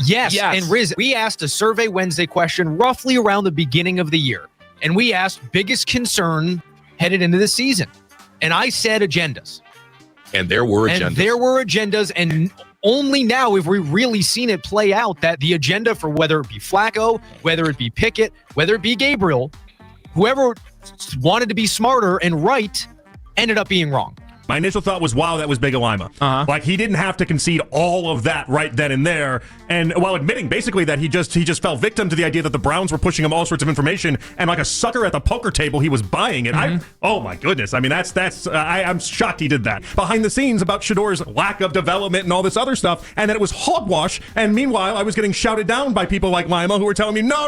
Yes. And Riz, we asked a Survey Wednesday question roughly around the beginning of the year. And we asked biggest concern headed into the season. And I said agendas. And there were agendas. And only now have we really seen it play out that the agenda for whether it be Flacco, whether it be Pickett, whether it be Gabriel, whoever wanted to be smarter and right ended up being wrong. My initial thought was, wow, that was Big Alima. Like, he didn't have to concede all of that right then and there. And while admitting basically that he just fell victim to the idea that the Browns were pushing him all sorts of information, and like a sucker at the poker table, he was buying it. Oh my goodness. I mean, I'm shocked he did that. Behind the scenes about Shedeur's lack of development and all this other stuff, and that it was hogwash. And meanwhile, I was getting shouted down by people like Lima who were telling me, no,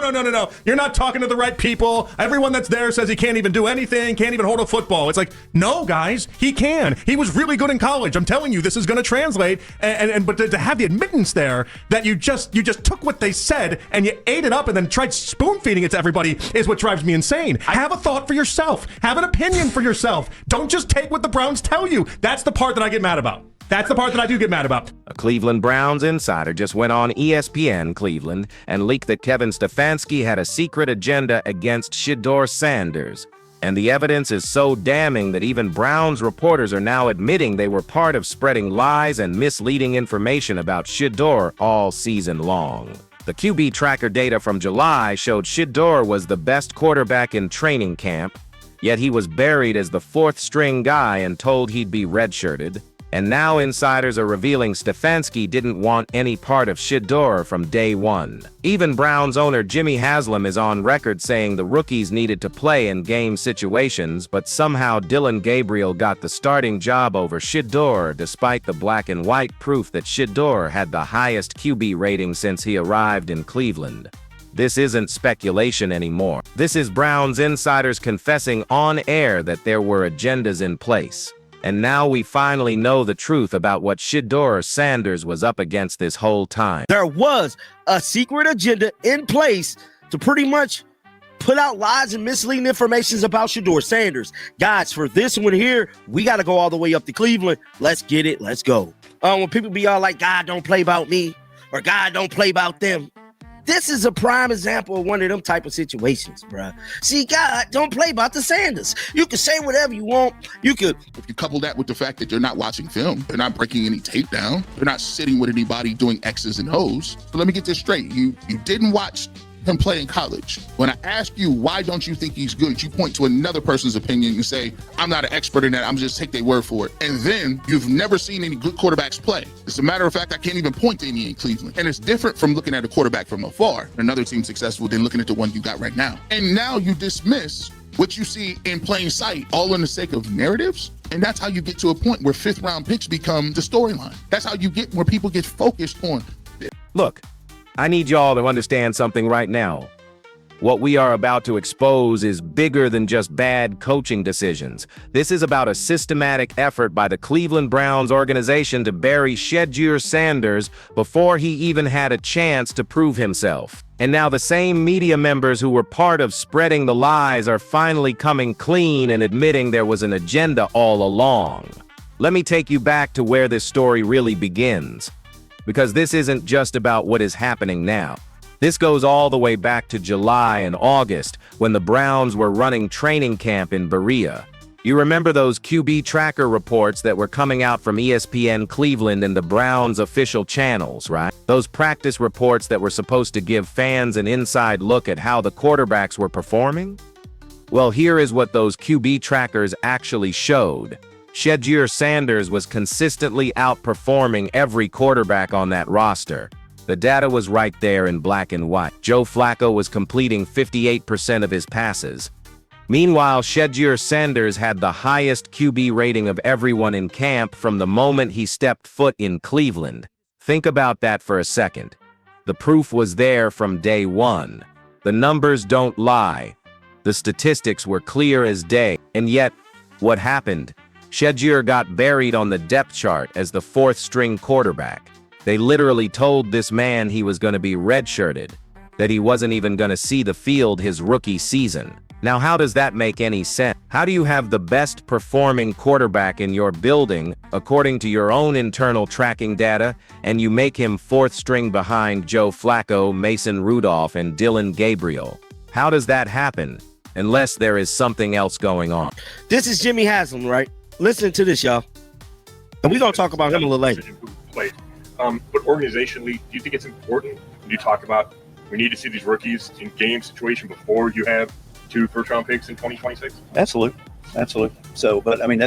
you're not talking to the right people. Everyone that's there says he can't even do anything, can't even hold a football. It's like, no, guys, he can. He was really good in college. I'm telling you, this is going to translate. But to have the admittance there that you just took what they said and you ate it up and then tried spoon feeding it to everybody is what drives me insane. Have a thought for yourself. Have an opinion for yourself. Don't just take what the Browns tell you. That's the part that I get mad about. That's the part that I do get mad about. A Cleveland Browns insider just went on ESPN Cleveland and leaked that Kevin Stefanski had a secret agenda against Shedeur Sanders. And the evidence is so damning that even Browns reporters are now admitting they were part of spreading lies and misleading information about Shedeur all season long. The QB tracker data from July showed Shedeur was the best quarterback in training camp, yet he was buried as the fourth-string guy and told he'd be redshirted. And now insiders are revealing Stefanski didn't want any part of Shedeur from day one. Even Browns owner Jimmy Haslam is on record saying the rookies needed to play in game situations, but somehow Dillon Gabriel got the starting job over Shedeur despite the black and white proof that Shedeur had the highest QB rating since he arrived in Cleveland. This isn't speculation anymore. This is Browns insiders confessing on air that there were agendas in place. And now we finally know the truth about what Shedeur Sanders was up against this whole time. There was a secret agenda in place to pretty much put out lies and misleading information about Shedeur Sanders. Guys, for this one here, we got to go all the way up to Cleveland. Let's get it. Let's go. When people be all like, God don't play about me, or God don't play about them. This is a prime example of one of them type of situations, bruh. See, God don't play about the Sanders. You can say whatever you want. If you couple that with the fact that they're not watching film, they're not breaking any tape down, they're not sitting with anybody doing X's and O's. So let me get this straight. You didn't watch him play in college. When I ask you, why don't you think he's good? You point to another person's opinion and say, I'm not an expert in that. I'm just take their word for it. And then you've never seen any good quarterbacks play. As a matter of fact, I can't even point to any in Cleveland. And it's different from looking at a quarterback from afar, another team successful, than looking at the one you got right now. And now you dismiss what you see in plain sight, all in the sake of narratives. And that's how you get to a point where fifth-round picks become the storyline. That's how you get where people get focused on it. Look, I need y'all to understand something right now. What we are about to expose is bigger than just bad coaching decisions. This is about a systematic effort by the Cleveland Browns organization to bury Shedeur Sanders before he even had a chance to prove himself. And now the same media members who were part of spreading the lies are finally coming clean and admitting there was an agenda all along. Let me take you back to where this story really begins. Because this isn't just about what is happening now. This goes all the way back to July and August, when the Browns were running training camp in Berea. You remember those QB tracker reports that were coming out from ESPN Cleveland and the Browns' official channels, right? Those practice reports that were supposed to give fans an inside look at how the quarterbacks were performing? Well, here is what those QB trackers actually showed. Shedeur Sanders was consistently outperforming every quarterback on that roster. The data was right there in black and white. Joe Flacco was completing 58% of his passes. Meanwhile, Shedeur Sanders had the highest QB rating of everyone in camp from the moment he stepped foot in Cleveland. Think about that for a second. The proof was there from day one. The numbers don't lie. The statistics were clear as day. And yet, what happened? Shedeur got buried on the depth chart as the fourth-string quarterback. They literally told this man he was going to be redshirted, that he wasn't even going to see the field his rookie season. Now, how does that make any sense? How do you have the best performing quarterback in your building, according to your own internal tracking data, and you make him fourth string behind Joe Flacco, Mason Rudolph, and Dylan Gabriel? How does that happen? Unless there is something else going on. This is Jimmy Haslam, right? Listen to this, y'all. And we're going to talk about him a little later. But organizationally, do you think it's important when you talk about we need to see these rookies in game situation before you have 2 first-round picks in 2026? Absolutely. So, but I mean,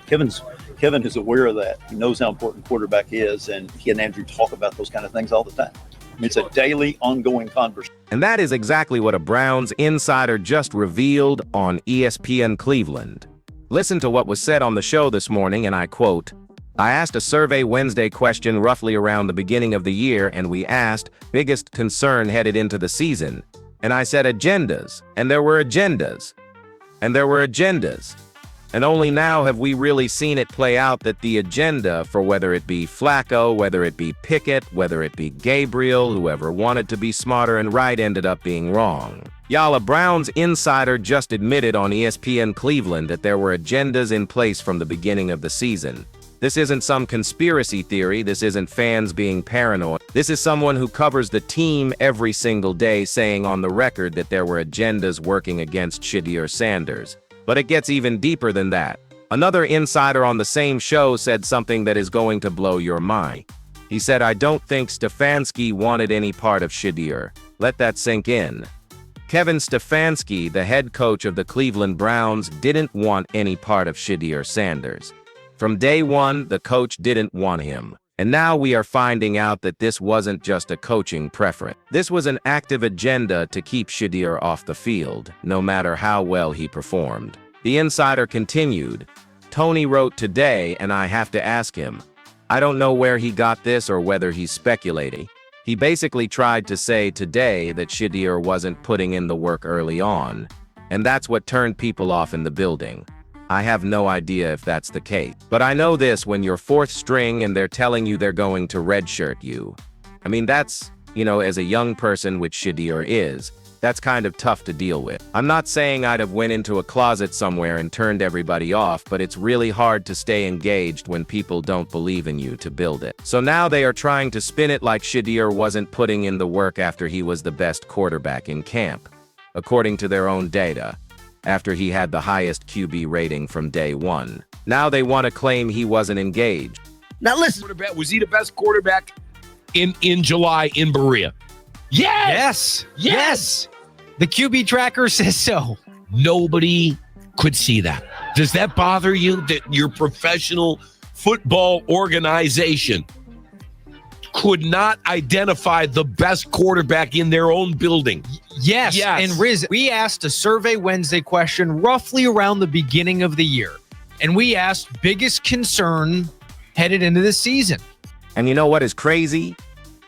Kevin is aware of that. He knows how important quarterback is, and he and Andrew talk about those kind of things all the time. It's a daily, ongoing conversation. And that is exactly what a Browns insider just revealed on ESPN Cleveland. Listen to what was said on the show this morning, and I quote, "I asked a Survey Wednesday question roughly around the beginning of the year, and we asked, biggest concern headed into the season. And I said agendas, and there were agendas, and there were agendas. And only now have we really seen it play out that the agenda for whether it be Flacco, whether it be Pickett, whether it be Gabriel, whoever wanted to be smarter and right ended up being wrong." Y'all, a Browns insider just admitted on ESPN Cleveland that there were agendas in place from the beginning of the season. This isn't some conspiracy theory. This isn't fans being paranoid. This is someone who covers the team every single day saying on the record that there were agendas working against Shedeur Sanders. But it gets even deeper than that. Another insider on the same show said something that is going to blow your mind. He said, "I don't think Stefanski wanted any part of Shedeur." Let that sink in. Kevin Stefanski, the head coach of the Cleveland Browns, didn't want any part of Shedeur Sanders. From day one, the coach didn't want him. And now we are finding out that this wasn't just a coaching preference. This was an active agenda to keep Shedeur off the field, no matter how well he performed. The insider continued, "Tony wrote today, and I have to ask him. I don't know where he got this or whether he's speculating. He basically tried to say today that Shedeur wasn't putting in the work early on, and that's what turned people off in the building. I have no idea if that's the case. But I know this, when you're fourth string and they're telling you they're going to redshirt you. I mean, that's, as a young person, which Shedeur is, that's kind of tough to deal with. I'm not saying I'd have went into a closet somewhere and turned everybody off, but it's really hard to stay engaged when people don't believe in you to build it. So now they are trying to spin it like Shedeur wasn't putting in the work after he was the best quarterback in camp, according to their own data, after he had the highest QB rating from day one. Now they want to claim he wasn't engaged. Now listen. Was he the best quarterback in July in Berea? Yes. The QB tracker says so. Nobody could see that. Does that bother you that your professional football organization could not identify the best quarterback in their own building? Yes. And Riz, we asked a Survey Wednesday question roughly around the beginning of the year. And we asked biggest concern headed into the season. And you know what is crazy?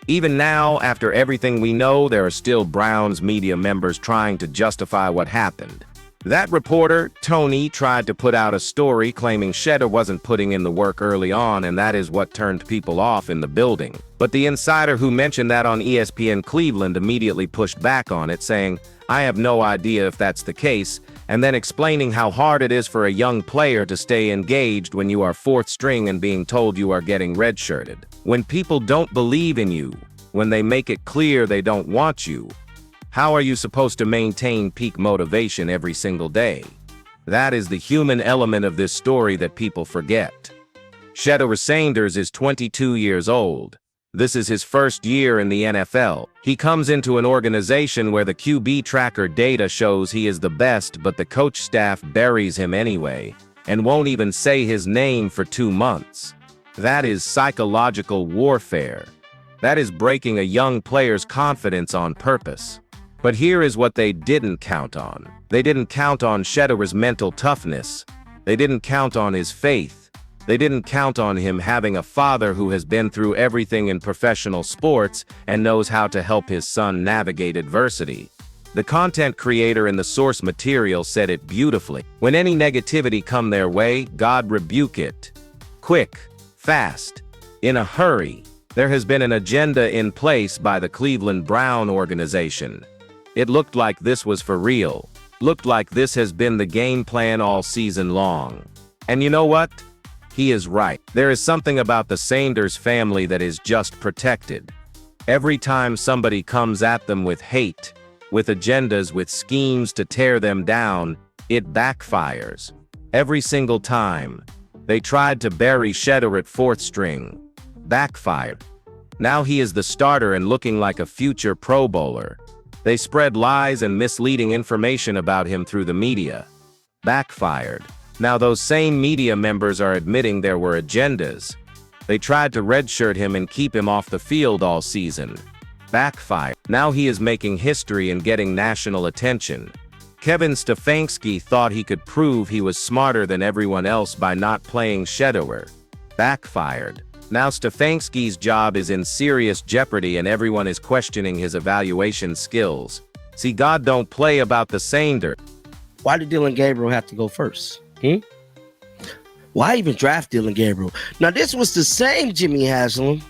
Even now, after everything we know, there are still Browns media members trying to justify what happened. That reporter, Tony, tried to put out a story claiming Shedeur wasn't putting in the work early on, and that is what turned people off in the building. But the insider who mentioned that on ESPN Cleveland immediately pushed back on it, saying, "I have no idea if that's the case," and then explaining how hard it is for a young player to stay engaged when you are fourth string and being told you are getting redshirted. When people don't believe in you, when they make it clear they don't want you, how are you supposed to maintain peak motivation every single day? That is the human element of this story that people forget. Shedeur Sanders is 22 years old. This is his first year in the NFL. He comes into an organization where the QB tracker data shows he is the best, but the coach staff buries him anyway, and won't even say his name for 2 months. That is psychological warfare. That is breaking a young player's confidence on purpose. But here is what they didn't count on. They didn't count on Shedeur's mental toughness. They didn't count on his faith. They didn't count on him having a father who has been through everything in professional sports and knows how to help his son navigate adversity. The content creator in the source material said it beautifully. When any negativity come their way, God rebuke it. Quick, fast, in a hurry. There has been an agenda in place by the Cleveland Brown organization. It looked like this was for real. Looked like this has been the game plan all season long. And you know what? He is right. There is something about the Sanders family that is just protected. Every time somebody comes at them with hate, with agendas, with schemes to tear them down, it backfires. Every single time. They tried to bury Shedeur at 4th string. Backfired. Now he is the starter and looking like a future Pro Bowler. They spread lies and misleading information about him through the media. Backfired. Now those same media members are admitting there were agendas. They tried to redshirt him and keep him off the field all season. Backfired. Now he is making history and getting national attention. Kevin Stefanski thought he could prove he was smarter than everyone else by not playing Shedeur. Backfired. Now Stefanski's job is in serious jeopardy and everyone is questioning his evaluation skills. See, God don't play about the Sanders. Why did Dillon Gabriel have to go first? Why even draft Dillon Gabriel? Now, this was the same Jimmy Haslam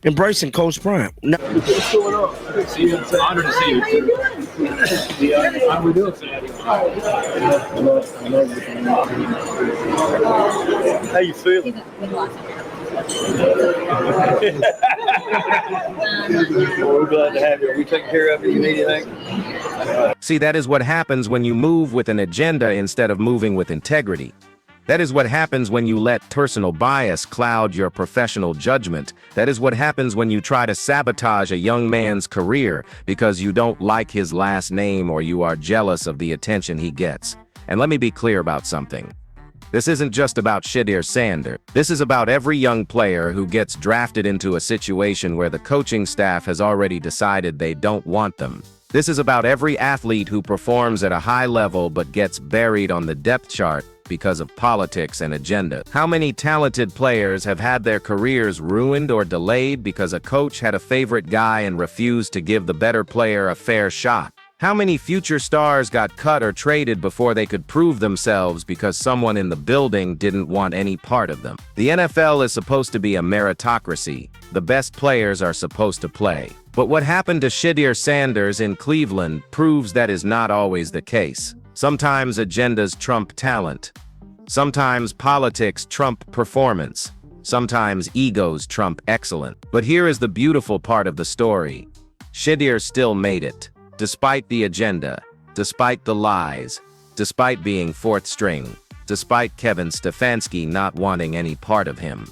embracing Coach Prime. Now, what's going on? See you. It's an honor to see you. How are we doing today? How you feeling? We're glad to have you. Are we taking care of you? You need anything? See, that is what happens when you move with an agenda instead of moving with integrity. That is what happens when you let personal bias cloud your professional judgment. That is what happens when you try to sabotage a young man's career because you don't like his last name or you are jealous of the attention he gets. And let me be clear about something. This isn't just about Shedeur Sanders. This is about every young player who gets drafted into a situation where the coaching staff has already decided they don't want them. This is about every athlete who performs at a high level but gets buried on the depth chart because of politics and agenda. How many talented players have had their careers ruined or delayed because a coach had a favorite guy and refused to give the better player a fair shot? How many future stars got cut or traded before they could prove themselves because someone in the building didn't want any part of them? The NFL is supposed to be a meritocracy. The best players are supposed to play. But what happened to Shedeur Sanders in Cleveland proves that is not always the case. Sometimes agendas trump talent. Sometimes politics trump performance. Sometimes egos trump excellence. But here is the beautiful part of the story. Shedeur still made it. Despite the agenda, despite the lies, despite being 4th string, despite Kevin Stefanski not wanting any part of him.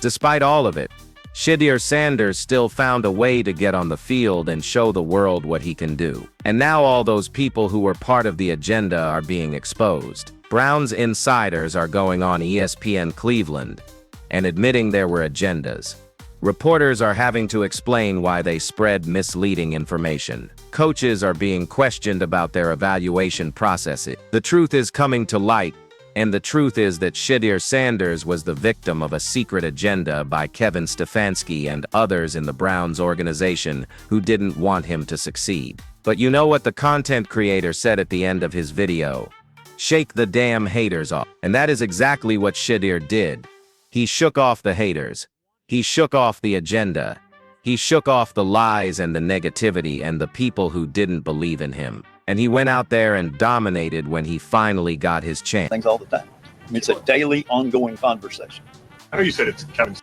Despite all of it, Shedeur Sanders still found a way to get on the field and show the world what he can do. And now all those people who were part of the agenda are being exposed. Browns insiders are going on ESPN Cleveland and admitting there were agendas. Reporters are having to explain why they spread misleading information. Coaches are being questioned about their evaluation processes. The truth is coming to light, and the truth is that Shedeur Sanders was the victim of a secret agenda by Kevin Stefanski and others in the Browns organization who didn't want him to succeed. But you know what the content creator said at the end of his video? Shake the damn haters off. And that is exactly what Shedeur did. He shook off the haters. He shook off the agenda. He shook off the lies and the negativity and the people who didn't believe in him. And he went out there and dominated when he finally got his chance. Things all the time. I mean, it's a daily, ongoing conversation. I know you said it's Kevin.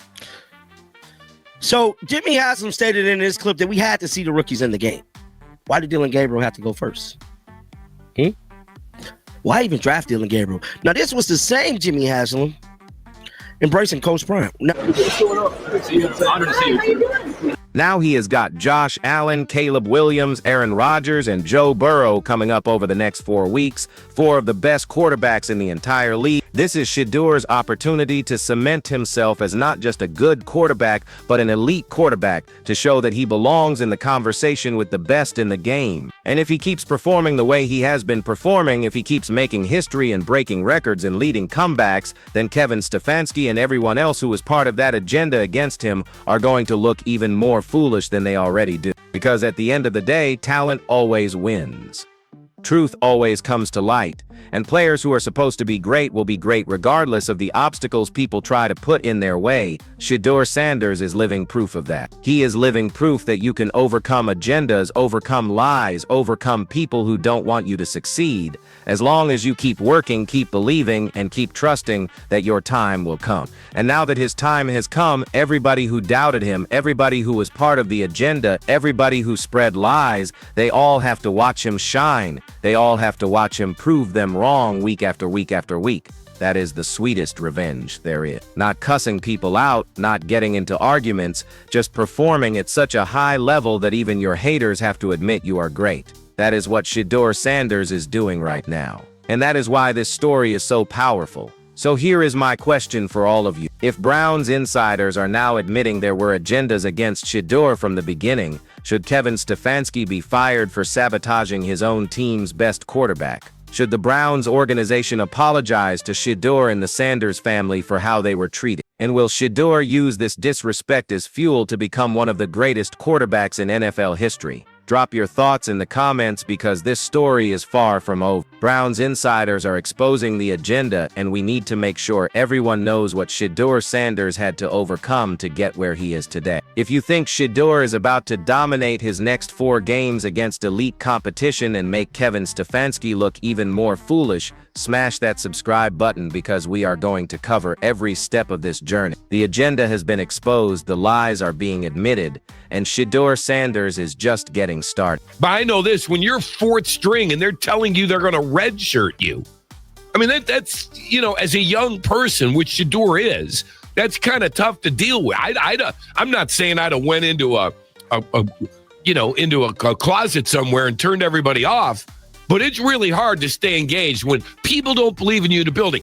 So Jimmy Haslam stated in his clip that we had to see the rookies in the game. Why did Dillon Gabriel have to go first? Why even draft Dillon Gabriel? Now, this was the same Jimmy Haslam embracing Coach Prime. Now, what's going on? See you. It's an honor to see you. Now he has got Josh Allen, Caleb Williams, Aaron Rodgers, and Joe Burrow coming up over the next 4 weeks, 4 of the best quarterbacks in the entire league. This is Shedeur's opportunity to cement himself as not just a good quarterback, but an elite quarterback to show that he belongs in the conversation with the best in the game. And if he keeps performing the way he has been performing, if he keeps making history and breaking records and leading comebacks, then Kevin Stefanski and everyone else who is part of that agenda against him are going to look even more foolish than they already do. Because at the end of the day, talent always wins. Truth always comes to light, and players who are supposed to be great will be great regardless of the obstacles people try to put in their way. Shedeur Sanders is living proof of that. He is living proof that you can overcome agendas, overcome lies, overcome people who don't want you to succeed, as long as you keep working, keep believing, and keep trusting that your time will come. And now that his time has come, everybody who doubted him, everybody who was part of the agenda, everybody who spread lies, they all have to watch him shine. They all have to watch him prove them wrong week after week after week. That is the sweetest revenge there is. Not cussing people out, not getting into arguments, just performing at such a high level that even your haters have to admit you are great. That is what Shedeur Sanders is doing right now. And that is why this story is so powerful. So here is my question for all of you. If Browns insiders are now admitting there were agendas against Shedeur from the beginning, should Kevin Stefanski be fired for sabotaging his own team's best quarterback? Should the Browns organization apologize to Shedeur and the Sanders family for how they were treated? And will Shedeur use this disrespect as fuel to become one of the greatest quarterbacks in NFL history? Drop your thoughts in the comments because this story is far from over. Browns insiders are exposing the agenda, and we need to make sure everyone knows what Shedeur Sanders had to overcome to get where he is today. If you think Shedeur is about to dominate his next 4 games against elite competition and make Kevin Stefanski look even more foolish, smash that subscribe button because we are going to cover every step of this journey. The agenda has been exposed, the lies are being admitted, and Shedeur Sanders is just getting started. But I know this, when you're 4th string and they're telling you they're going to redshirt you, I mean, that's, you know, as a young person, which Shedeur is, that's kind of tough to deal with. I'm not saying I'd have went into a closet somewhere and turned everybody off, but it's really hard to stay engaged when people don't believe in you in the building.